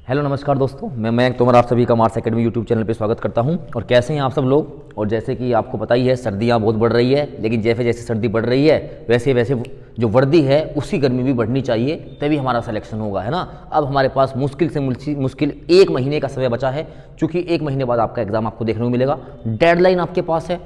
Hello नमस्कार दोस्तों, मैं मयंक तोमर आप सभी का मार्स एकेडमी यूट्यूब चैनल पे स्वागत करता हूं। और कैसे हैं आप सब लोग। और जैसे कि आपको पता ही है, सर्दियां बहुत बढ़ रही है, लेकिन जैसे जैसे सर्दी बढ़ रही है वैसे वैसे जो वर्दी है उसकी गर्मी भी बढ़नी चाहिए, तभी हमारा सिलेक्शन होगा, है ना। अब हमारे पास मुश्किल से मुश्किल 1 महीने का समय बचा है, चूँकि 1 महीने बाद आपका एग्ज़ाम आपको देखने को मिलेगा। डेडलाइन आपके पास है,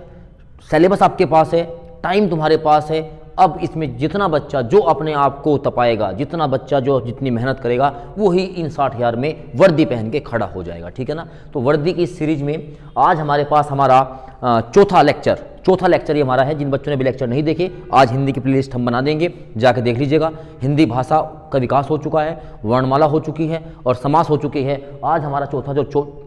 सिलेबस आपके पास है, टाइम तुम्हारे पास है। अब इसमें जितना बच्चा जो अपने आप को तपाएगा, जितना बच्चा जो जितनी मेहनत करेगा, वो ही इन 60,000 में वर्दी पहन के खड़ा हो जाएगा, ठीक है ना। तो वर्दी की इस सीरीज में आज हमारे पास हमारा चौथा लेक्चर ही हमारा है। जिन बच्चों ने भी लेक्चर नहीं देखे, आज हिंदी की प्लेलिस्ट हम बना देंगे, जाके देख लीजिएगा। हिंदी भाषा का विकास हो चुका है, वर्णमाला हो चुकी है और समास हो चुकी है। आज हमारा चौथा जो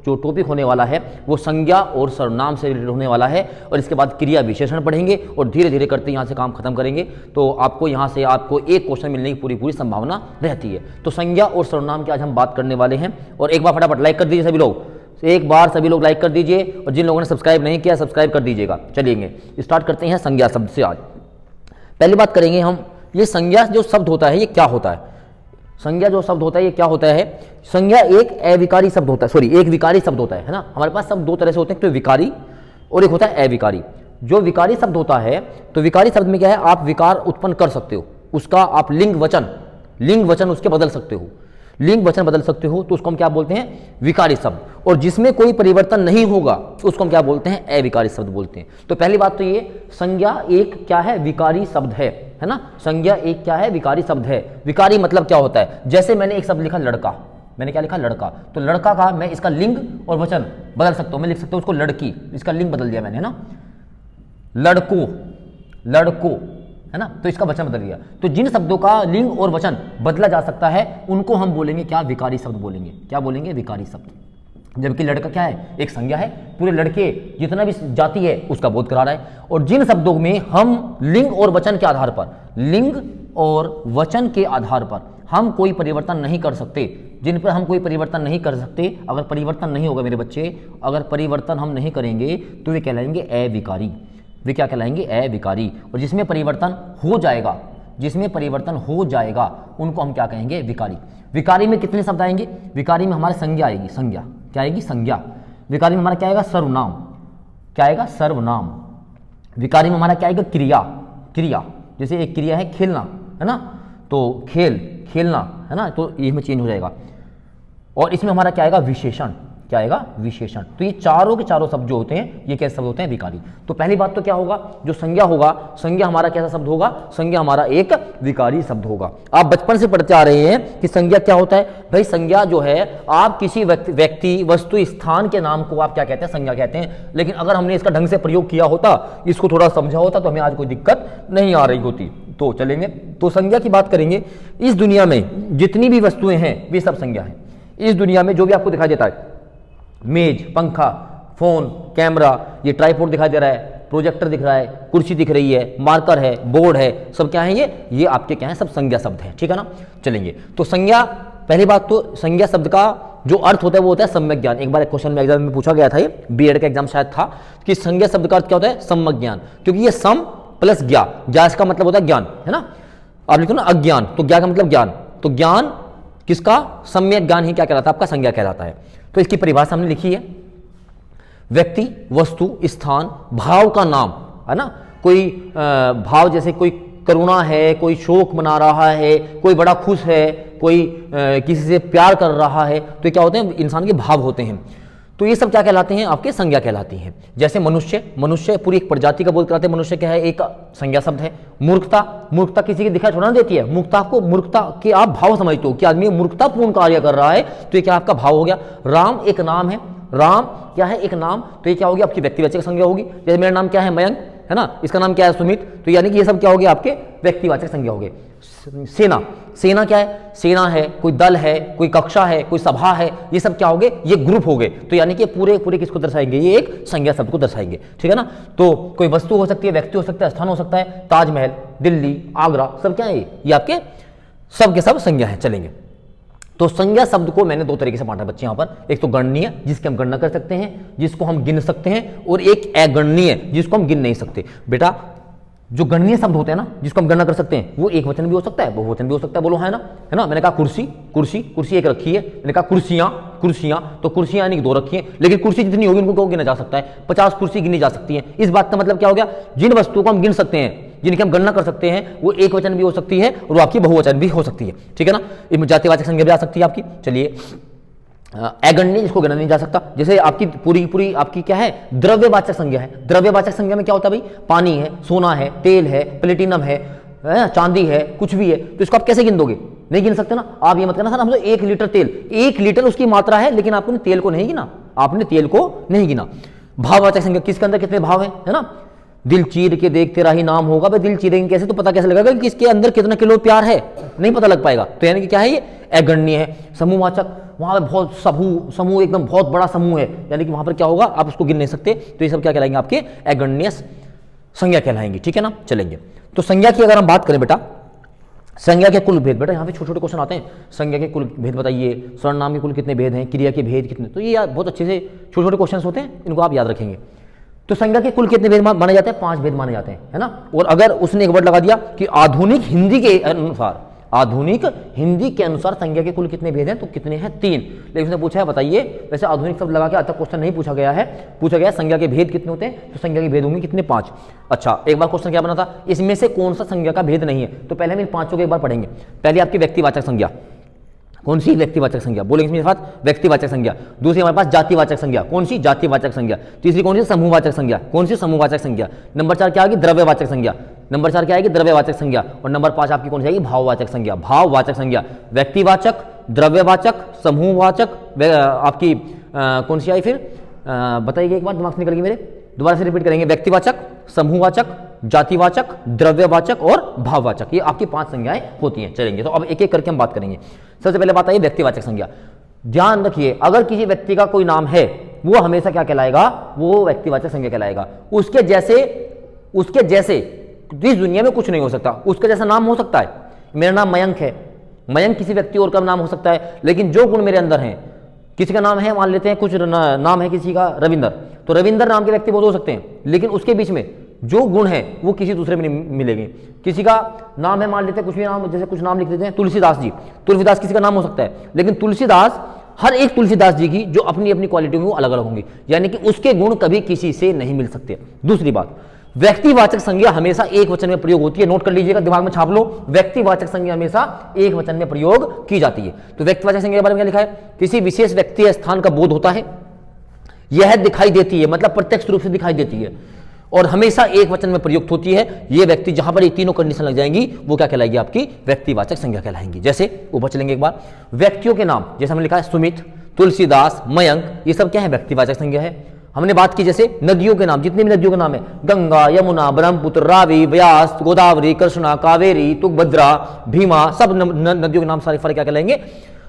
टॉपिक होने वाला है वो संज्ञा और सर्वनाम से रिलेटेड होने वाला है। और इसके बाद क्रिया विशेषण पढ़ेंगे और धीरे धीरे करते यहाँ से काम खत्म करेंगे। तो आपको यहाँ से आपको एक क्वेश्चन मिलने की पूरी संभावना रहती है। तो संज्ञा और सर्वनाम की आज हम बात करने वाले हैं। और एक बार फटाफट लाइक कर दीजिए सभी लोग, एक बार सभी लोग लाइक कर दीजिए, और जिन लोगों ने सब्सक्राइब नहीं किया सब्सक्राइब कर दीजिएगा। चलिए स्टार्ट करते हैं संज्ञा शब्द से। आज पहली बात करेंगे हम, ये संज्ञा जो शब्द होता है ये क्या होता है। संज्ञा जो शब्द होता है ये क्या होता है। संज्ञा एक अविकारी शब्द होता है, एक विकारी शब्द होता है ना। हमारे पास शब्द दो तरह से होते हैं, तो विकारी और एक होता है अविकारी। जो विकारी शब्द होता है, तो विकारी शब्द में क्या है, आप विकार उत्पन्न कर सकते हो, उसका आप लिंग वचन उसके बदल सकते हो, लिंग वचन बदल सकते हो, तो उसको हम क्या बोलते हैं, विकारी शब्द। और जिसमें कोई परिवर्तन नहीं होगा उसको हम क्या बोलते हैं, अविकारी शब्द बोलते हैं। तो पहली बात तो ये, संज्ञा एक क्या है, विकारी शब्द है ना। संज्ञा एक क्या है, विकारी शब्द है। विकारी मतलब क्या होता है, जैसे मैंने एक शब्द लिखा लड़का, मैंने क्या लिखा लड़का, तो लड़का का मैं इसका लिंग और वचन बदल सकता हूं। मैं लिख सकता हूं उसको लड़की, इसका लिंग बदल दिया मैंने, है ना। लड़को है ना, तो इसका वचन बदल गया। तो जिन शब्दों का लिंग और वचन बदला जा सकता है उनको हम बोलेंगे क्या, विकारी शब्द बोलेंगे। क्या बोलेंगे, विकारी शब्द। जबकि लड़का क्या है, एक संज्ञा है, पूरे लड़के जितना भी जाति है उसका बोध करा रहा है। और जिन शब्दों में हम लिंग और वचन के आधार पर, लिंग और वचन के आधार पर हम कोई परिवर्तन नहीं कर सकते, जिन पर हम कोई परिवर्तन नहीं कर सकते, अगर परिवर्तन नहीं होगा मेरे बच्चे, अगर परिवर्तन हम नहीं करेंगे तो वे कहलाएंगे अविकारी। वे क्या कहलाएंगे, अविकारी। और जिसमें परिवर्तन हो जाएगा उनको हम क्या कहेंगे, विकारी। विकारी में कितने शब्द आएंगे, विकारी में हमारे संज्ञा आएगी, संज्ञा क्या आएगी, संज्ञा। विकारी में हमारा क्या आएगा, सर्वनाम, क्या आएगा, सर्वनाम। विकारी में हमारा क्या आएगा, क्रिया। जैसे एक क्रिया है खेलना, है ना, तो खेलना है ना, तो ये में चेंज हो जाएगा। और इसमें हमारा क्या आएगा, विशेषण, क्या आएगा, विशेषण। तो ये चारों के चारों शब्द जो होते हैं ये कैसे शब्द होते हैं, विकारी। तो पहली बात तो क्या होगा, जो संज्ञा होगा, संज्ञा हमारा कैसा शब्द होगा, संज्ञा हमारा एक विकारी शब्द होगा। आप बचपन से पढ़ते आ रहे हैं कि संज्ञा क्या होता है। भाई संज्ञा जो है, आप किसी व्यक्ति वस्तु स्थान के नाम को आप क्या कहते हैं, संज्ञा कहते हैं। लेकिन अगर हमने इसका ढंग से प्रयोग किया होता, इसको थोड़ा समझा होता, तो हमें आज कोई दिक्कत नहीं आ रही होती। तो चलेंगे, तो संज्ञा की बात करेंगे। इस दुनिया में जितनी भी वस्तुएं हैं वे सब संज्ञा है। इस दुनिया में जो भी आपको दिखाई देता है, मेज, पंखा, फोन, कैमरा, ये ट्राइपॉड दिखाई दे रहा है, प्रोजेक्टर दिख रहा है, कुर्सी दिख रही है, मार्कर है, बोर्ड है, सब क्या है, ये आपके क्या है, सब संज्ञा शब्द है, ठीक है ना। चलेंगे, तो संज्ञा, पहली बात तो संज्ञा शब्द का जो अर्थ होता है वो होता है सम्यक ज्ञान। एक बार एक क्वेश्चन में एग्जाम में पूछा गया था, ये बीएड का एग्जाम शायद था, कि संज्ञा शब्द का अर्थ क्या होता है, सम्यक ज्ञान। क्योंकि ये सम प्लस ज्ञा, ज्ञा इसका मतलब होता है ज्ञान, है ना। आप लिखो ना अज्ञान, तो ज्ञा का मतलब ज्ञान, तो ज्ञान किसका, सम्यक ज्ञान ही क्या कहलाता है, आपका संज्ञा कहलाता है। तो इसकी परिभाषा हमने लिखी है, व्यक्ति, वस्तु, स्थान, भाव का नाम, है ना। कोई भाव, जैसे कोई करुणा है, कोई शोक मना रहा है, कोई बड़ा खुश है, कोई किसी से प्यार कर रहा है, तो क्या होते हैं, इंसान के भाव होते हैं। तो ये सब क्या कहलाते हैं, आपके संज्ञा कहलाती हैं। जैसे मनुष्य पूरी एक प्रजाति का बोध कराते हैं, मनुष्य क्या है, एक संज्ञा शब्द है। मूर्खता किसी की दिखाई थोड़ा ना देती है, मूर्खता के आप भाव समझते हो कि आदमी मूर्खतापूर्ण कार्य कर रहा है, तो ये क्या आपका भाव हो गया। राम एक नाम है, राम क्या है, एक नाम, तो ये क्या होगी, आपकी व्यक्तिवाचक संज्ञा होगी। जैसे मेरा नाम क्या है, मयंक, है ना, इसका नाम क्या है, सुमित, तो यानी कि ये सब क्या हो गया, आपके व्यक्तिवाचक संज्ञा हो गए। सेना क्या है, सेना है, कोई दल है, कोई कक्षा है, कोई सभा है, ये सब क्या हो गए, ये ग्रुप हो गए। तो यानी कि पूरे किसको दर्शाएंगे, ये एक संज्ञा शब्द को दर्शाएंगे, ठीक है ना। तो कोई वस्तु हो सकती है, व्यक्ति हो सकता है, स्थान हो सकता है, ताजमहल, दिल्ली, आगरा, सब क्या है, ये आपके सब के सब संज्ञा है। चलेंगे, तो संज्ञा शब्द को मैंने दो तरीके से बांटा बच्चे यहाँ पर। एक तो गणनीय, जिसकी हम गणना कर सकते हैं, जिसको हम गिन सकते हैं, और एक अगणनीय, जिसको हम गिन नहीं सकते। बेटा जो गणनीय शब्द होते हैं ना, जिसको हम गणना कर सकते हैं, वो एक वचन भी हो सकता है, बहुवचन भी हो सकता है, बोलो है ना, है ना। मैंने कहा कुर्सी, कुर्सी, कुर्सी एक रखी है, मैंने कहा कुर्सियां, कुर्सियां, तो कुर्सियां यानी कि 2 रखी हैं, लेकिन कुर्सी जितनी होगी उनको गिना जा सकता है, 50 कुर्सी गिनी जा सकती हैं। इस बात का मतलब क्या हो गया, जिन वस्तुओं को हम गिन सकते हैं, जिनकी हम गणना कर सकते हैं, वो एक वचन भी हो सकती है और वो आपकी बहुवचन भी हो सकती है, ठीक है ना। इसमें जातिवाचक संज्ञा भी आ सकती है आपकी। चलिए, अगण्य जिसको गणना नहीं जा सकता, जैसे आपकी पूरी आपकी क्या है, द्रव्यवाचक संज्ञा है। द्रव्यवाचक संज्ञा में क्या होता है भाई, पानी है, सोना है, तेल है, प्लेटिनम है, चांदी है, कुछ भी है, तो इसको आप कैसे गिन दोगे, नहीं गिन सकते ना। आप ये मत करना सर हम तो 1 लीटर तेल, 1 लीटर उसकी मात्रा है, लेकिन आपने तेल को नहीं गिना, आपने तेल को नहीं गिना। भाववाचक संज्ञा, किसके अंदर कितने भाव है ना। दिल चीर के देख तेरा ही नाम होगा, भाई दिल चीरेंगे कैसे, तो पता कैसे लगेगा कि इसके अंदर कितना किलो प्यार है, नहीं पता लग पाएगा। तो यानी कि क्या है, ये अगण्य है। समूहवाचक, वहां पे बहुत समूह एकदम बहुत बड़ा समूह है, यानी कि वहां पर क्या होगा, आप उसको गिन नहीं सकते, तो ये सब क्या कहलाएंगे, आपके अगण्य संज्ञा कहलाएंगी, ठीक है ना। चलेंगे, तो संज्ञा की अगर हम बात करें बेटा, संज्ञा के कुल भेद, बेटा यहाँ पे छोटे छोटे क्वेश्चन आते हैं, संज्ञा के कुल भेद बताइए, सर्वनाम के कुल कितने भेद हैं, क्रिया के भेद कितने, तो ये यार बहुत अच्छे से छोटे छोटे क्वेश्चन होते हैं, इनको आप याद रखेंगे। तो संज्ञा के कुल कितने भेद माने जाते हैं, 5 भेद माने जाते हैं, है ना। और अगर उसने एक वर्ड लगा दिया कि आधुनिक हिंदी के अनुसार, आधुनिक हिंदी के अनुसार संज्ञा के कुल कितने भेद हैं, तो कितने हैं, 3। लेकिन उसने पूछा है बताइए, वैसे आधुनिक शब्द लगा के आज तक क्वेश्चन नहीं पूछा गया है, पूछा गया संज्ञा के भेद कितने होते हैं, तो संज्ञा के भेद होंगे कितने, 5। अच्छा, एक बार क्वेश्चन क्या बना था, इसमें से कौन सा संज्ञा का भेद नहीं है, तो पहले हम इन 5 को एक बार पढ़ेंगे। पहले आपकी व्यक्तिवाचक संज्ञा, कौन सी, व्यक्तिवाचक संज्ञा, बोलेंगे इसमें साथ व्यक्तिवाचक संज्ञा। दूसरी हमारे पास जातिवाचक संज्ञा, कौन सी, जातिवाचक संज्ञा। तीसरी कौन सी, समूहवाचक संज्ञा, कौन सी, समूहवाचक संज्ञा। नंबर 4 क्या आएगी, द्रव्यवाचक संज्ञा। नंबर 4 क्या आएगी, द्रव्यवाचक संज्ञा। और नंबर 5 आपकी कौन सी आएगी, भाववाचक संज्ञा। भाववाचक संज्ञा, व्यक्तिवाचक, द्रव्यवाचक, समूहवाचक, आपकी कौन सी आई फिर, बताइए एक बार, दिमाग से निकल गई मेरे, दोबारा से रिपीट करेंगे, व्यक्तिवाचक, समूहवाचक, जातिवाचक, द्रव्यवाचक और भाववाचक, ये आपकी 5 संज्ञाएं होती हैं। चलेंगे, तो अब एक एक करके हम बात करेंगे। सबसे पहले बात आई व्यक्तिवाचक संज्ञा। ध्यान रखिए, अगर किसी व्यक्ति का कोई नाम है, वो हमेशा क्या कहलाएगा, वो व्यक्तिवाचक संज्ञा कहलाएगा। उसके जैसे इस दुनिया में कुछ नहीं हो सकता, उसका जैसा नाम हो सकता है, मेरा नाम मयंक है, मयंक किसी व्यक्ति और का नाम हो सकता है, लेकिन जो गुण मेरे अंदर हैं, किसी का नाम है, मान लेते हैं कुछ नाम है किसी का रविंदर, तो रविंदर नाम के व्यक्ति बहुत हो सकते हैं, लेकिन उसके बीच में जो गुण है वो किसी दूसरे में नहीं मिलेंगे। किसी का नाम है, मान लेते हैं कुछ भी नाम, जैसे कुछ नाम लिख देते हैं तुलसीदास जी, तुलसीदास किसी का नाम हो सकता है, लेकिन तुलसीदास, हर एक तुलसीदास जी की जो अपनी अपनी क्वालिटी होंगी वो अलग अलग होंगी, यानी कि उसके गुण कभी किसी से नहीं मिल सकते। दूसरी बात, व्यक्तिवाचक संज्ञा हमेशा एक वचन में प्रयोग होती है, नोट कर लीजिएगा, दिमाग में छाप लो, व्यक्तिवाचक संज्ञा हमेशा एक वचन में प्रयोग की जाती है। तो व्यक्तिवाचक संज्ञा के बारे में क्या लिखा है, किसी विशेष व्यक्ति या स्थान का बोध होता है, यह दिखाई देती है, मतलब प्रत्यक्ष रूप से दिखाई देती है, और हमेशा एक वचन में प्रयुक्त होती है। ये व्यक्ति, जहां पर ये तीनों कंडीशन लग जाएंगी, वो क्या कहलाएगी, आपकी व्यक्तिवाचक संज्ञा कहलाएंगी। जैसे ऊपर चलेंगे एक बार, व्यक्तियों के नाम, जैसे हमने लिखा है सुमित, तुलसीदास, मयंक, ये सब क्या है, व्यक्तिवाचक संज्ञा है। हमने बात की जैसे नदियों के नाम, जितने भी नदियों के नाम है, गंगा, यमुना, ब्रह्मपुत्र, रावी, व्यास, गोदावरी, कृष्णा, कावेरी, तुंगभद्रा, भीमा, सब नदियों के नाम सारे फर्क क्या कहलाएंगे,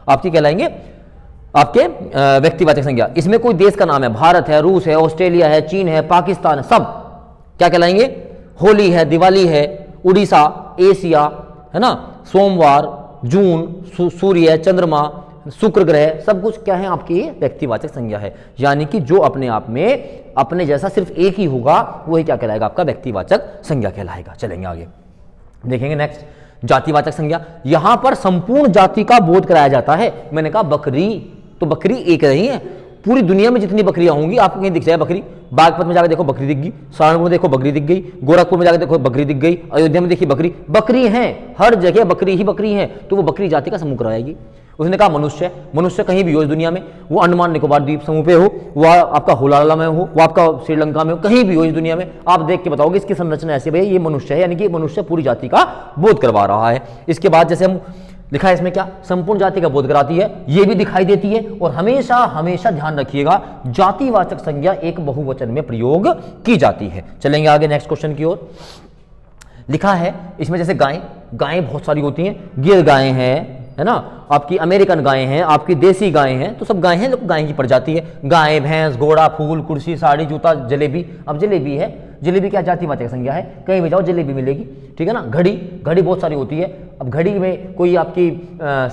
आपकी कहलाएंगे आपके व्यक्तिवाचक संज्ञा। इसमें कोई देश का नाम है, भारत है, रूस है, ऑस्ट्रेलिया है, चीन है, पाकिस्तान है, सब क्या कहलाएंगे, होली है, दिवाली है, उड़ीसा, एशिया, है ना, सोमवार, जून, सूर्य, चंद्रमा, शुक्र ग्रह, सब कुछ क्या है, आपकी व्यक्तिवाचक संज्ञा है। यानी कि जो अपने आप में अपने जैसा सिर्फ एक ही होगा, वही क्या कहलाएगा, आपका व्यक्तिवाचक संज्ञा कहलाएगा। चलेंगे आगे, देखेंगे नेक्स्ट, जातिवाचक संज्ञा। यहां पर संपूर्ण जाति का बोध कराया जाता है। मैंने कहा बकरी, तो बकरी एक नहीं है, पूरी दुनिया में जितनी बकरियां होंगी आपको कहीं दिख जाए बकरी, बागपत में जाकर देखो बकरी दिख गई, सहारनपुर में देखो बकरी दिख गई, गोरखपुर में जाकर देखो बकरी दिख गई, अयोध्या में देखिए बकरी, बकरी है, हर जगह बकरी ही बकरी है, तो वो बकरी जाति का समूह कराएगी। उसने कहा मनुष्य, मनुष्य कहीं भी हो इस दुनिया में, वो अंडमान निकोबार द्वीप समूह पे हो, वो आपका हुलाला में हो, वो आपका श्रीलंका में हो, कहीं भी हो इस दुनिया में, आप देख के बताओगे इसकी संरचना ऐसी, भैया ये मनुष्य है, यानी कि मनुष्य पूरी जाति का बोध करवा रहा है। इसके बाद जैसे हम लिखा है इसमें क्या, संपूर्ण जाति का बोध कराती है, ये भी दिखाई देती है। और हमेशा हमेशा ध्यान रखिएगा, जातिवाचक संज्ञा एक बहुवचन में प्रयोग की जाती है। चलेंगे आगे नेक्स्ट क्वेश्चन की ओर। लिखा है इसमें जैसे गायें, गायें बहुत सारी होती हैं, गिर गायें हैं, है ना, आपकी अमेरिकन गायें हैं, आपकी देसी गायें हैं, तो सब गायें हैं, गायें की प्रजाति है। गाय, भैंस, घोड़ा, फूल, कुर्सी, साड़ी, जूता, जलेबी। अब जलेबी है, जलेबी क्या जातिवाचक संज्ञा है, कहीं भी जाओ जलेबी मिलेगी, ठीक है ना। घड़ी, घड़ी बहुत सारी होती है। अब घड़ी में कोई आपकी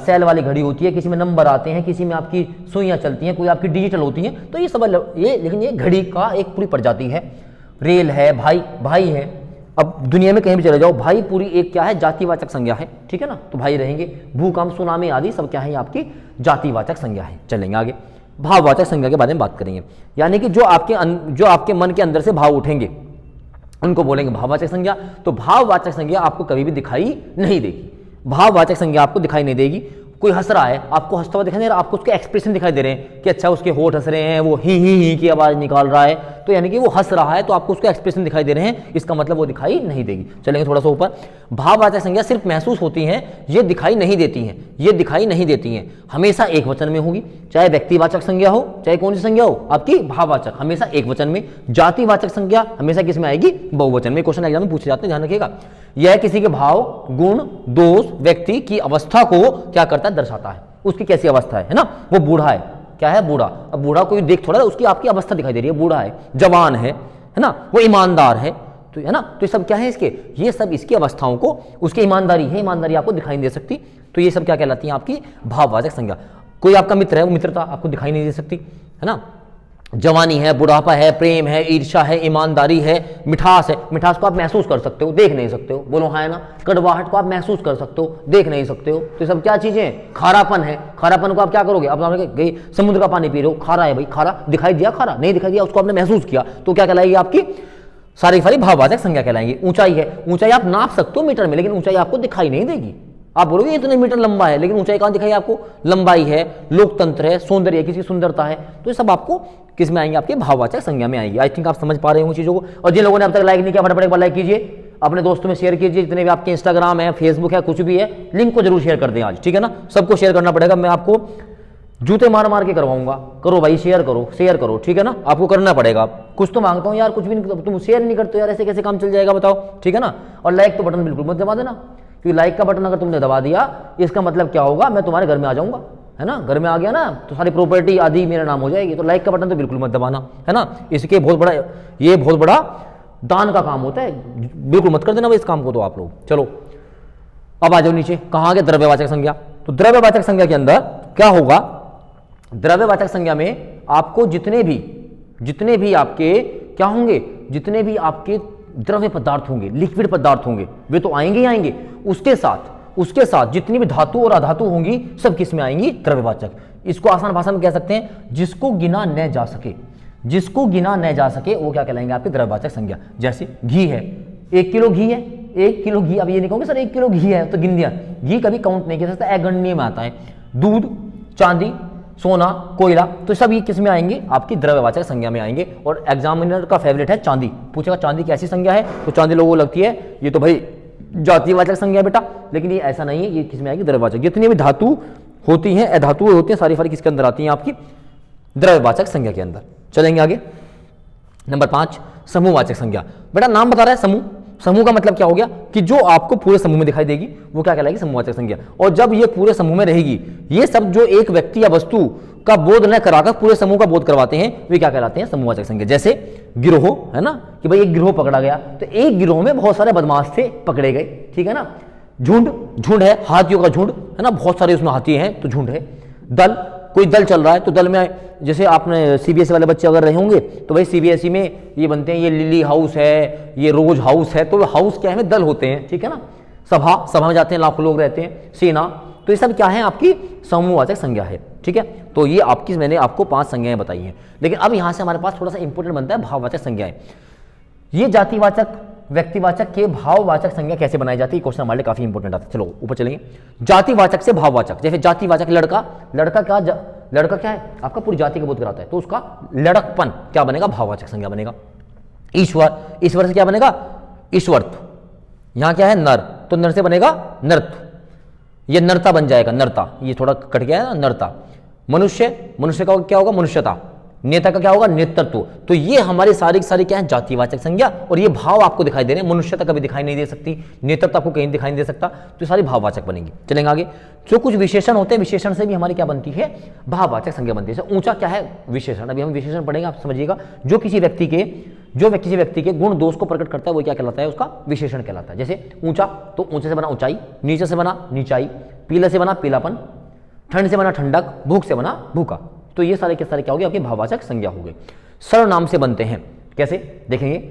सेल वाली घड़ी होती है, किसी में नंबर आते हैं, किसी में आपकी सुइयां चलती हैं, कोई आपकी डिजिटल होती हैं, तो ये सब ये, लेकिन ये घड़ी का एक पूरी प्रजाति है। रेल है, भाई, भाई है। अब दुनिया में कहीं भी चले जाओ भाई, पूरी एक क्या है, जातिवाचक संज्ञा है, ठीक है ना। तो भाई रहेंगे, भूकंप, सुनामी आदि सब क्या है, आपकी जातिवाचक संज्ञा है। चलेंगे आगे, भाववाचक संज्ञा के बारे में बात करेंगे। यानी कि जो आपके मन के अंदर से भाव उठेंगे उनको बोलेंगे भाववाचक संज्ञा। तो भाववाचक संज्ञा आपको कभी भी दिखाई नहीं देगी, भाववाचक संज्ञा आपको दिखाई नहीं देगी। कोई हंस रहा है, आपको हंसता हुआ दिखाई दे रहा है, आपको उसके एक्सप्रेशन दिखाई दे रहे हैं कि अच्छा उसके होठ हंस रहे हैं, वो ही की आवाज निकाल रहा है, तो यानी कि वो हंस रहा है, तो आपको उसके एक्सप्रेशन दिखाई दे रहे हैं, इसका मतलब वो दिखाई नहीं देगी। चलेंगे थोड़ा सा ऊपर, भाववाचक संज्ञा सिर्फ महसूस होती हैं, ये दिखाई नहीं देती हैं, ये दिखाई नहीं देती हैं, हमेशा एक वचन में होगी, चाहे व्यक्तिवाचक संज्ञा हो चाहे कौन सी संज्ञा हो, आपकी भाववाचक हमेशा एक वचन में। जातिवाचक संज्ञा हमेशा किस में आएगी, बहुवचन में। क्वेश्चन एग्जाम में पूछे जाते हैं, ध्यान रखिएगा। यह किसी के भाव, गुण, दोष, व्यक्ति की अवस्था को क्या करता है, दर्शाता है। उसकी कैसी अवस्था है ना, वो बूढ़ा है, क्या है, बूढ़ा। अब बूढ़ा कोई देख थोड़ा, उसकी आपकी अवस्था दिखाई दे रही है, बूढ़ा है, जवान है ना, वो ईमानदार है, तो है ना, तो ये सब क्या है इसके, ये सब इसकी अवस्थाओं को, उसकी ईमानदारी है, ईमानदारी आपको दिखाई नहीं दे सकती, तो ये सब क्या कहलाती है, आपकी भाववाचक संज्ञा। कोई आपका मित्र है, वो मित्रता आपको दिखाई नहीं दे सकती, है ना। जवानी है, बुढ़ापा है, प्रेम है, ईर्ष्या है, ईमानदारी है, मिठास है, मिठास को आप महसूस कर सकते हो, देख नहीं सकते हो, बोलो हाँ है ना। कड़वाहट को आप महसूस कर सकते हो, देख नहीं सकते हो, तो सब क्या चीजें हैं। खारापन है, खारापन को आप क्या करोगे, अब गई समुद्र का पानी पी रहे हो, खारा है भाई, खारा दिखाई दिया, खारा नहीं दिखाई दिया, उसको आपने महसूस किया, तो क्या कहलाएगी, आपकी सारी भाववाचक संज्ञा कहलाएंगी। ऊंचाई है, ऊंचाई आप नाप सकते हो मीटर में, लेकिन ऊंचाई आपको दिखाई नहीं देगी। आप बोलोगे इतने मीटर लंबा है, लेकिन ऊंचाई कहां दिखाई आपको, लंबाई है, लोकतंत्र है, सौंदर्य है, किसी की सुंदरता है, तो ये सब आपको किस में आएंगे, आपके भाववाचक संज्ञा में आएंगे। आई थिंक आप समझ पा रहे होंगे चीजों को। और जिन लोगों ने अब तक लाइक नहीं किया, फटाफट एक बार लाइक कीजिए, अपने दोस्तों में शेयर कीजिए, जितने भी आपके इंस्टाग्राम है, फेसबुक है, कुछ भी है, लिंक को जरूर शेयर कर दें आज, ठीक है ना। सबको शेयर करना पड़ेगा, मैं आपको जूते मार मार के करवाऊंगा। करो भाई, शेयर करो, शेयर करो, ठीक है ना, आपको करना पड़ेगा। कुछ तो मांगता हूं यार, कुछ भी नहीं, तुम शेयर नहीं करते यार, ऐसे कैसे काम चल जाएगा बताओ, ठीक है ना। और लाइक तो बटन बिल्कुल मत दबा देना, क्योंकि लाइक का बटन अगर तुमने दबा दिया, इसका मतलब क्या होगा, मैं तुम्हारे घर में आ जाऊंगा, है ना। घर में आ गया ना तो सारी प्रॉपर्टी आदि मेरा नाम हो जाएगी। तो लाइक का बटन तो बिल्कुल मत दबाना, है ना। इसके ये बहुत बड़ा दान का काम होता है, बिल्कुल मत कर देना भाई इस काम को तो आप लोग। चलो अब आ जाओ नीचे, कहाँ गए, द्रव्यवाचक संज्ञा। तो द्रव्यवाचक संज्ञा के अंदर क्या होगा, द्रव्यवाचक संज्ञा में आपको जितने भी आपके क्या होंगे, जितने भी आपके द्रव्य पदार्थ होंगे, लिक्विड पदार्थ होंगे, वे तो आएंगे ही आएंगे। उसके साथ जितनी भी धातु और अधातु होंगी, सब किस में आएंगी, द्रव्यवाचक। इसको आसान भाषा में कह सकते हैं, जिसको गिना न जा सके, जिसको गिना न जा सके वो क्या कहलाएंगे, आपके द्रव्यवाचक संज्ञा। जैसे घी है, 1 किलो घी है, 1 किलो घी, अब ये नहीं कहूंगे सर 1 किलो घी है तो गिन दिया, घी कभी काउंट नहीं किया सकता, अगण्य में आता है। दूध, चांदी, सोना, कोयला, तो सब ये किस में आएंगे, आपकी द्रव्यवाचक संज्ञा में आएंगे। और एग्जामिनर का फेवरेट है चांदी, पूछेगा चांदी कैसी संज्ञा है, तो चांदी लोगों को लगती है ये तो भाई जातिवाचक संज्ञा बेटा, लेकिन ये ऐसा नहीं है, ये किस में आएगी, द्रव्यवाचक। जितनी भी धातु होती हैं, अधातु होती हैं, सारी किसके अंदर आती हैं, आपकी द्रव्यवाचक संज्ञा के अंदर। चलेंगे आगे, नंबर 5 समूहवाचक संज्ञा। बेटा नाम बता रहा है समूह, समूह का मतलब क्या हो गया कि जो आपको पूरे समूह में दिखाई देगी वो क्या कहलाएगी, समूहवाचक संज्ञा। और जब ये पूरे समूह में रहेगी, ये सब जो एक व्यक्ति या वस्तु का बोध न कराकर पूरे समूह का बोध करवाते हैं, वे क्या कहलाते हैं, समूहवाचक संज्ञा। जैसे गिरोह है ना, कि भाई एक गिरोह पकड़ा गया, तो एक गिरोह में बहुत सारे बदमाश थे, पकड़े गए, ठीक है ना। झुंड है, हाथियों का झुंड है ना, बहुत सारे उसमें हाथी हैं तो झुंड है। दल, कोई दल चल रहा है, तो दल में जैसे आपने सीबीएसई वाले बच्चे अगर रहे होंगे तो भाई सीबीएसई में ये बनते हैं, ये लिली हाउस है, ये रोज हाउस है, तो हाउस क्या है, दल होते हैं, ठीक है ना। सभा में जाते हैं, लाखों लोग रहते हैं, सेना, तो ये सब क्या है, आपकी समूहवाचक संज्ञा है, ठीक है। तो ये आपकी मैंने आपको 5 संज्ञाएं बताई हैं। लेकिन अब यहां से हमारे पास थोड़ा सा इंपॉर्टेंट बनता है भाववाचक संज्ञाएं। ये जातिवाचक, व्यक्तिवाचक के भाववाचक संज्ञा कैसे बनाई जाती है, क्वेश्चन हमारे लिए काफी इंपॉर्टेंट आता है। चलो ऊपर चलेंगे, जातिवाचक से भाववाचक। जैसे जातिवाचक लड़का क्या है, आपका पूरी जाति का बोध कराता है, तो उसका लड़कपन क्या बनेगा, भाववाचक संज्ञा बनेगा। ईश्वर से क्या बनेगा, ईश्वर्थ। यहां क्या है, नर, तो नर से बनेगा नर्त, ये नरता बन जाएगा, नरता, ये थोड़ा कट गया है ना, नरता। मनुष्य का क्या होगा, मनुष्यता। नेता का क्या होगा, नेतृत्व। तो ये हमारी सारी क्या है, जातिवाचक संज्ञा। और ये भाव आपको दिखाई दे रहे हैं, मनुष्यता कभी दिखाई नहीं दे सकती, नेतृत्व आपको कहीं दिखाई नहीं दे सकता, तो सारी भाववाचक बनेंगी। चलेंगे आगे, जो कुछ विशेषण होते हैं, विशेषण से भी हमारी क्या बनती है, भाववाचक संज्ञा बनती है। ऊंचा क्या है, विशेषण। अभी हम विशेषण पढ़ेंगे, आप समझिएगा। जो किसी व्यक्ति के गुण दोष को प्रकट करता है, वो क्या कहलाता है, उसका विशेषण कहलाता है। जैसे ऊंचा, तो ऊंचे से बना ऊंचाई, नीचे से बना नीचाई, पीले से बना पीलापन, ठंड से बना ठंडक, भूख से बना भूखा। तो ये सारे के सारे क्या हो गए, आपके भाववाचक संज्ञा हो गए। सर्वनाम से बनते हैं, कैसे देखेंगे,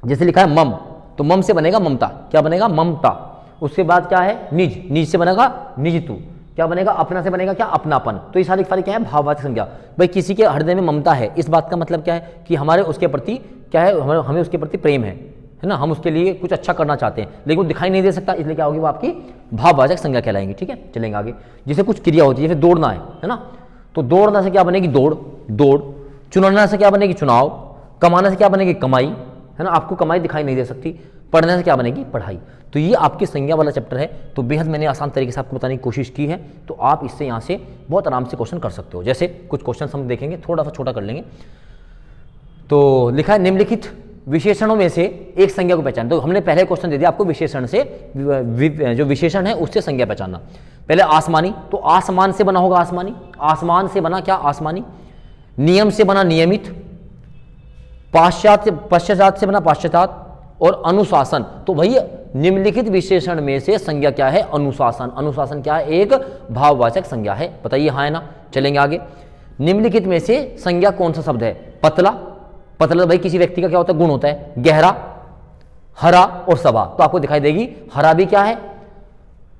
जैसे लिखा है मम, तो मम से बनेगा ममता, क्या बनेगा ममता। उसके बाद क्या है निज, निज से बनेगा निजतु, क्या बनेगा अपना से बनेगा क्या अपनापन। तो ये सारी क्या है भाववाचक संज्ञा। भाई किसी के हृदय में ममता है, इस बात का मतलब क्या है कि हमारे उसके प्रति क्या है, हमें उसके प्रति प्रेम है ना, हम उसके लिए कुछ अच्छा करना चाहते हैं, लेकिन वो दिखाई नहीं दे सकता, इसलिए क्या होगी वो आपकी भाववाचक संज्ञा कहलाएंगी। ठीक है, चलेंगे आगे। जैसे कुछ क्रिया होती है, जैसे दौड़ना है ना, तो दौड़ना से क्या बनेगी दौड़, दौड़। चुनना से क्या बनेगी चुनाव, कमाने से क्या बनेगी कमाई, है ना, आपको कमाई दिखाई नहीं दे सकती। पढ़ने से क्या बनेगी पढ़ाई। तो ये आपकी संज्ञा वाला चैप्टर है, तो बेहद मैंने आसान तरीके से आपको बताने की कोशिश की है, तो आप इससे यहाँ से बहुत आराम से क्वेश्चन कर सकते हो। जैसे कुछ क्वेश्चन हम देखेंगे, थोड़ा सा छोटा कर लेंगे। तो लिखा है निम्नलिखित विशेषणों में से एक संज्ञा को पहचान। तो हमने पहले क्वेश्चन दे दिया आपको विशेषण से, जो विशेषण है उससे संज्ञा पहचानना। पहले आसमानी, तो आसमान से बना होगा आसमानी, आसमान से बना क्या आसमानी। नियम से बना नियमित, पश्चात से बना पाश्चात्य, और अनुशासन। तो भैया निम्नलिखित विशेषण में से संज्ञा क्या है अनुशासन। अनुशासन क्या है एक भाववाचक संज्ञा है, बताइए हाँ है ना। चलेंगे आगे। निम्नलिखित में से संज्ञा कौन सा शब्द है पतला। पतला भाई किसी व्यक्ति का क्या होता है गुण होता है। गहरा, हरा और सभा, तो आपको दिखाई देगी हरा भी क्या है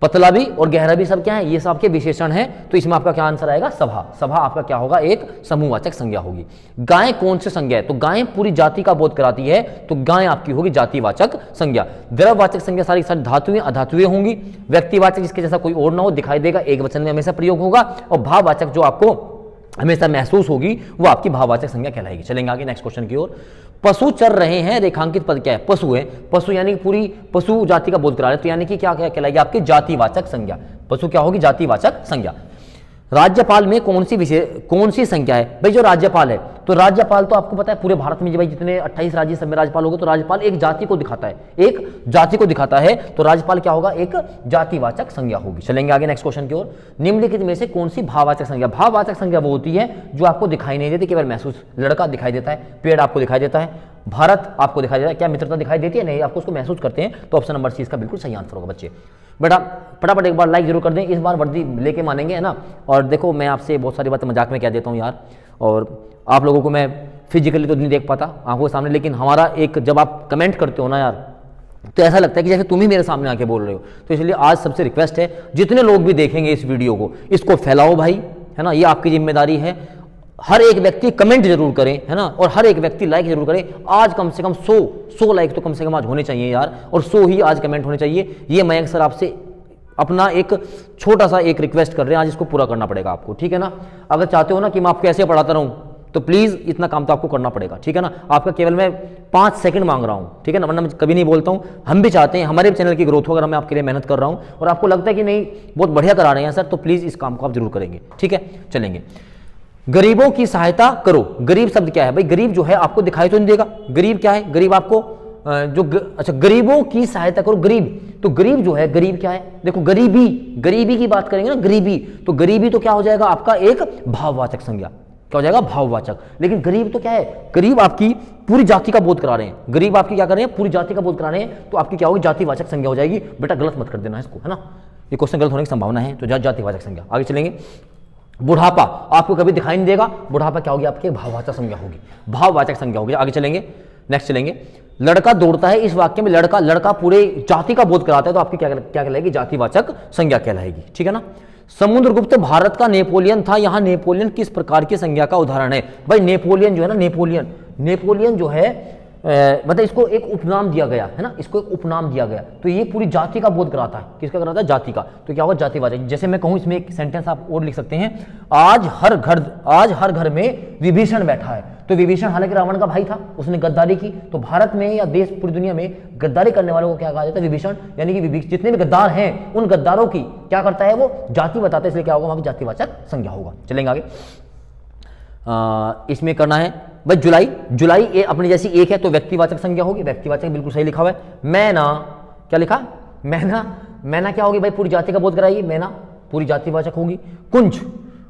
पतला भी और गहरा भी सब क्या है, ये सब आपके विशेषण है। तो इसमें आपका क्या आंसर आएगा सभा। सभा आपका क्या होगा एक समूहवाचक संज्ञा होगी। गाय कौन से संज्ञा है, तो गाय पूरी जाति का बोध कराती है, तो गाय आपकी होगी जातिवाचक संज्ञा। द्रव्यवाचक संज्ञा सारी सारी धातुएं अधातुएं होंगी। व्यक्तिवाचक जिसके जैसा कोई और ना हो, दिखाई देगा, एक वचन में हमेशा प्रयोग होगा। और भाववाचक जो आपको हमेशा महसूस होगी वो आपकी भाववाचक संज्ञा कहलाएगी। चलेंगे आगे नेक्स्ट क्वेश्चन की ओर। पशु चर रहे हैं, रेखांकित पद क्या है पशु है। पशु यानी पूरी पशु जाति का बोध करा रहे, तो यानी कि क्या कहलाएगी आपकी जातिवाचक संज्ञा। पशु क्या होगी जातिवाचक संज्ञा। राज्यपाल में कौन सी संख्या है, भाई जो राज्यपाल है, तो राज्यपाल तो आपको पता है पूरे भारत में भाई जितने 28 राज्य सब में राज्यपाल होगा, तो राज्यपाल एक जाति को दिखाता है, एक जाति को दिखाता है, तो राज्यपाल क्या होगा एक जातिवाचक संज्ञा होगी। चलेंगे आगे नेक्स्ट क्वेश्चन की ओर। निम्नलिखित में से कौन सी भाववाचक संज्ञा। भाववाचक संज्ञा वो होती है जो आपको दिखाई नहीं देती, केवल महसूस। लड़का दिखाई देता है, पेड़ आपको दिखाई देता है, भारत आपको दिखाई देता है, क्या मित्रता दिखाई देती है नहीं, आपको उसको महसूस करते हैं, तो ऑप्शन नंबर सी इसका बिल्कुल सही आंसर होगा बच्चे। बेटा फटाफट एक बार लाइक जरूर कर दें, इस बार वर्दी लेके मानेंगे है ना। और देखो मैं आपसे बहुत सारी बातें मजाक में कह देता हूँ यार, और आप लोगों को मैं फिजिकली तो नहीं देख पाता आंखों के सामने, लेकिन हमारा एक जब आप कमेंट करते हो ना यार, तो ऐसा लगता है कि जैसे तुम ही मेरे सामने आके बोल रहे हो। तो इसलिए आज सबसे रिक्वेस्ट है, जितने लोग भी देखेंगे इस वीडियो को, इसको फैलाओ भाई, है ना, ये आपकी जिम्मेदारी है। हर एक व्यक्ति कमेंट जरूर करें, है ना, और हर एक व्यक्ति लाइक जरूर करें। आज कम से कम 100 लाइक तो कम से कम आज होने चाहिए यार, और 100 ही आज कमेंट होने चाहिए। ये मयंक सर आपसे अपना एक छोटा सा एक रिक्वेस्ट कर रहे हैं, आज इसको पूरा करना पड़ेगा आपको, ठीक है ना। अगर चाहते हो ना कि मैं आपको ऐसे पढ़ाता रहूं, तो प्लीज इतना काम तो आपको करना पड़ेगा, ठीक है ना। आपका केवल मैं 5 सेकंड मांग रहा हूं, ठीक है ना, वरना मैं कभी नहीं बोलता हूं। हम भी चाहते हैं हमारे चैनल की ग्रोथ हो, अगर मैं आपके लिए मेहनत कर रहा हूं और आपको लगता है कि नहीं बहुत बढ़िया करा रहे हैं सर, तो प्लीज इस काम को आप जरूर करेंगे, ठीक है। चलेंगे। गरीबों की सहायता करो। गरीब शब्द क्या है भाई, गरीब जो है आपको दिखाई तो नहीं देगा, गरीब क्या है, गरीब आपको अच्छा गरीबों की सहायता करो, गरीब, तो गरीब जो है, गरीब क्या है, देखो गरीबी, गरीबी की बात करेंगे ना, गरीबी, तो गरीबी तो क्या हो जाएगा आपका एक भाववाचक संज्ञा, क्या हो जाएगा भाववाचक। लेकिन गरीब तो क्या है, गरीब आपकी पूरी जाति का बोध करा रहे हैं, गरीब आपकी क्या कर रहे हैं पूरी जाति का बोध करा रहे हैं, तो आपकी क्या होगी जातिवाचक संज्ञा हो जाएगी। बेटा गलत मत कर देना इसको, है ना, ये क्वेश्चन गलत होने की संभावना है, तो जातिवाचक संज्ञा। आगे चलेंगे। बुढ़ापा आपको कभी दिखाई नहीं देगा, बुढ़ापा क्या होगी आपकी भाववाचक संज्ञा होगी, भाववाचक संज्ञा होगी। आगे चलेंगे, नेक्स्ट चलेंगे। लड़का दौड़ता है, इस वाक्य में लड़का पूरे जाति का बोध कराता है, तो आपकी क्या कहलाएगी जातिवाचक संज्ञा कहलाएगी, ठीक है ना। समुद्रगुप्त भारत का नेपोलियन था, यहां नेपोलियन किस प्रकार की संज्ञा का उदाहरण है। भाई नेपोलियन जो है ना, नेपोलियन जो है मतलब इसको एक उपनाम दिया गया है ना, इसको एक उपनाम दिया गया, तो ये पूरी जाति का बोध कराता है, किसका कराता है जाति का, तो क्या होगा जातिवाचक। जैसे मैं कहूं, इसमें एक सेंटेंस आप और लिख सकते हैं, आज हर घर में विभीषण बैठा है, तो विभीषण हालांकि रावण का भाई था, उसने गद्दारी की, तो भारत में या देश पूरी दुनिया में गद्दारी करने वालों को क्या कहा जाता है विभीषण, यानी कि जितने भी गद्दार हैं उन गद्दारों की क्या करता है वो जाति बताता है, इसलिए क्या होगा वहां की जातिवाचक संज्ञा होगा। चलेंगे आगे। इसमें करना है भाई जुलाई ए अपनी जैसी एक है, तो व्यक्तिवाचक संज्ञा होगी, व्यक्तिवाचक बिल्कुल सही लिखा हुआ है। मैना क्या लिखा, मैना क्या होगी भाई पूरी जाति का बोध कराएगी, मैना पूरी जातिवाचक होगी। कुंज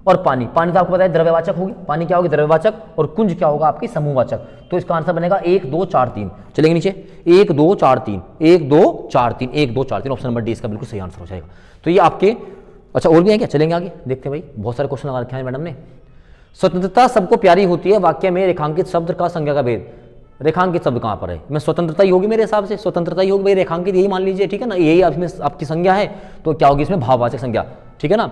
और पानी तो आपको पता है द्रव्यवाचक होगी, पानी क्या होगी द्रव्यवाचक, और कुंज क्या होगा आपकी समूहवाचक, तो इसका आंसर बनेगा 1 2 4 3। चलेंगे नीचे 1 2 4 3 1 2 4 3 1 2 4 3, ऑप्शन नंबर डी इसका बिल्कुल सही आंसर हो जाएगा। तो ये आपके अच्छा और भी है क्या, चलेंगे आगे देखते हैं भाई, बहुत सारे क्वेश्चन लगा रखे हैं मैडम ने। स्वतंत्रता सबको प्यारी होती है, वाक्य में रेखांकित शब्द का संज्ञा का भेद। रेखांकित शब्द कहाँ पर है, मैं स्वतंत्रता ही होगी मेरे हिसाब से, स्वतंत्रता ही होगी भाई, रेखांकित यही मान लीजिए, ठीक है ना, यही इसमें आपकी संज्ञा है, तो क्या होगी इसमें भाववाचक संज्ञा, ठीक है ना।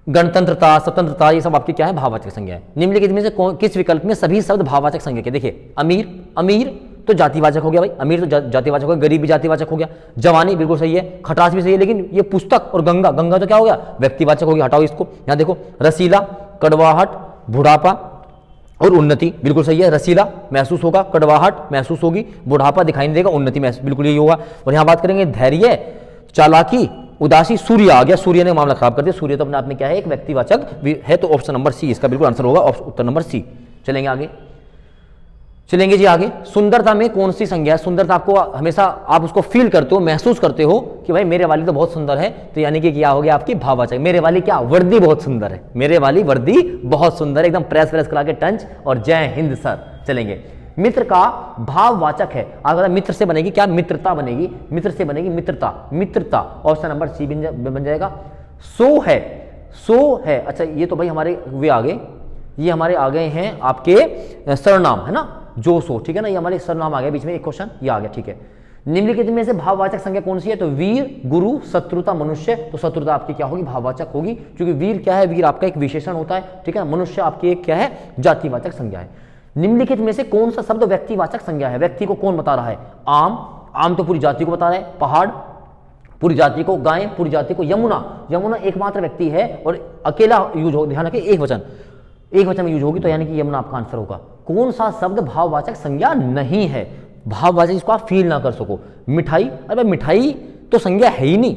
गणतंत्रता, स्वतंत्रता, ये सब आपकी क्या है, भाववाचक संज्ञा है। निम्नलिखित में से किस विकल्प में सभी शब्द भाववाचक संज्ञा के, देखिए अमीर, अमीर तो जातिवाचक हो गया भाई, अमीर तो जातिवाचक हो गया, गरीब भी जातिवाचक हो गया, जवानी बिल्कुल सही है, खटास भी सही है, लेकिन ये पुस्तक और गंगा, गंगा तो क्या हो गया, व्यक्तिवाचक हो गया, हटाओ इसको। यहाँ देखो रसीला, कड़वाहट, बुढ़ापा और उन्नति, बिल्कुल सही है, रसीला महसूस होगा, कड़वाहट महसूस होगी, बुढ़ापा दिखाई नहीं देगा, उन्नति महसूस, बिल्कुल यही होगा। और यहाँ बात करेंगे धैर्य, चालाकी, उदासी, सूर्य आ गया, सूर्य ने मामला खराब कर दिया, सूर्य तो अपने आप में क्या है, एक व्यक्तिवाचक है, तो ऑप्शन नंबर सी इसका बिल्कुल आंसर होगा, उत्तर नंबर सी। चलेंगे आगे, चलेंगे जी आगे। सुंदरता में कौन सी संज्ञा है, सुंदरता आपको हमेशा आप उसको फील करते हो, महसूस करते हो कि भाई मेरे वाली तो बहुत सुंदर है, तो यानी कि क्या हो गया आपकी भाववाचक, मेरे वाली क्या वर्दी बहुत सुंदर है, मेरे वाली वर्दी बहुत सुंदर है, एकदम प्रेस प्रेस करा के टंच और जय हिंद सर। चलेंगे, मित्र का भाववाचक है, अगर मित्र से बनेगी क्या, मित्रता बनेगी, मित्र से बनेगी मित्रता, मित्रता, ऑप्शन नंबर सी बन जाएगा। सो है, सो है, अच्छा ये तो भाई हमारे वे आ गए, ये हमारे आ गए हैं आपके सरनाम, है ना, जो सो, ठीक है ना, ये हमारे सरनाम आ गया बीच में, एक क्वेश्चन ये आ गया, ठीक है। निम्नलिखित में से भाववाचक संज्ञा कौन सी है, तो वीर, गुरु, शत्रुता, मनुष्य, तो शत्रुता आपकी क्या होगी, भाववाचक होगी, क्योंकि वीर क्या है, वीर आपका एक विशेषण होता है, ठीक है, मनुष्य आपकी एक क्या है, जातिवाचक संज्ञा है। निम्नलिखित में से कौन सा शब्द व्यक्तिवाचक संज्ञा है, व्यक्ति को कौन बता रहा है, आम, आम तो पूरी जाति को बता रहा है, पहाड़ पूरी जाति को, गाय पूरी जाति को, यमुना, यमुना एकमात्र व्यक्ति है और अकेला यूज हो, ध्यान रखिए एक वचन में यूज होगी, तो यानी कि यमुना आपका आंसर होगा। कौन सा शब्द भाववाचक संज्ञा नहीं है, भाववाचक जिसको आप फील ना कर सको, मिठाई, अरे मिठाई तो संज्ञा है ही नहीं,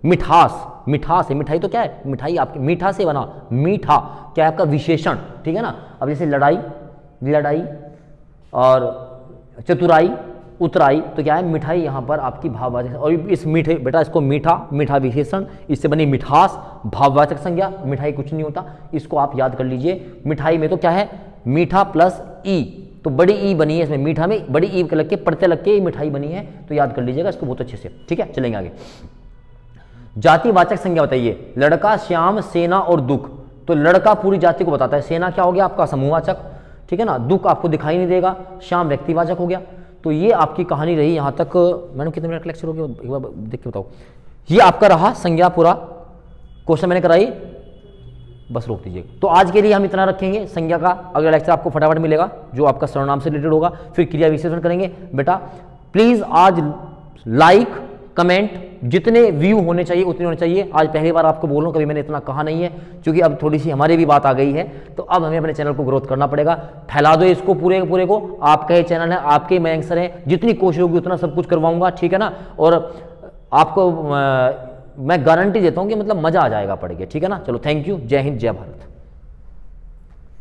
मिठास, मिठास है, मिठाई तो क्या है, मिठाई आपकी मीठा से बना, मीठा क्या है आपका विशेषण, ठीक है ना। अब जैसे लड़ाई, लड़ाई और चतुराई, उतराई, तो क्या है मिठाई यहाँ पर आपकी भाववाचक, और इस मीठे बेटा इसको मीठा, मीठा विशेषण, इससे बनी मिठास, भाववाचक संज्ञा, मिठाई कुछ नहीं होता, इसको आप याद कर लीजिए। मिठाई में तो क्या है, मीठा प्लस ई, तो बड़ी ई बनी है इसमें, मीठा में बड़ी ई लग के प्रत्यय लग के मिठाई बनी है, तो याद कर लीजिएगा इसको बहुत अच्छे से, ठीक है। चलेंगे आगे, जातिवाचक संज्ञा बताइए, लड़का, श्याम, सेना और दुख, तो लड़का पूरी जाति को बताता है, सेना क्या हो गया आपका समूहवाचक, ठीक है ना, दुख आपको दिखाई नहीं देगा, श्याम व्यक्तिवाचक हो गया। तो ये आपकी कहानी रही यहाँ तक। मैडम कितने मिनट लेक्चर हो गया, एक बार देख के बताओ। ये आपका रहा संज्ञा पूरा, क्वेश्चन मैंने कराई, बस रोक दीजिए। तो आज के लिए हम इतना रखेंगे संज्ञा का, अगला लेक्चर आपको फटाफट मिलेगा जो आपका सर्वनाम से रिलेटेड होगा, फिर क्रिया विशेषण करेंगे। बेटा प्लीज़ आज लाइक कमेंट जितने व्यू होने चाहिए उतने होने चाहिए। आज पहली बार आपको बोल रहा हूँ, कभी मैंने इतना कहा नहीं है, क्योंकि अब थोड़ी सी हमारी भी बात आ गई है, तो अब हमें अपने चैनल को ग्रोथ करना पड़ेगा। फैला दो इसको पूरे को, आपका ही चैनल है, आपके ही मैं एंकर हैं, जितनी कोशिश होगी उतना सब कुछ करवाऊंगा, ठीक है ना। और आपको मैं गारंटी देता हूँ कि मतलब मजा आ जाएगा पढ़ के, ठीक है ना। चलो थैंक यू, जय हिंद, जय भारत।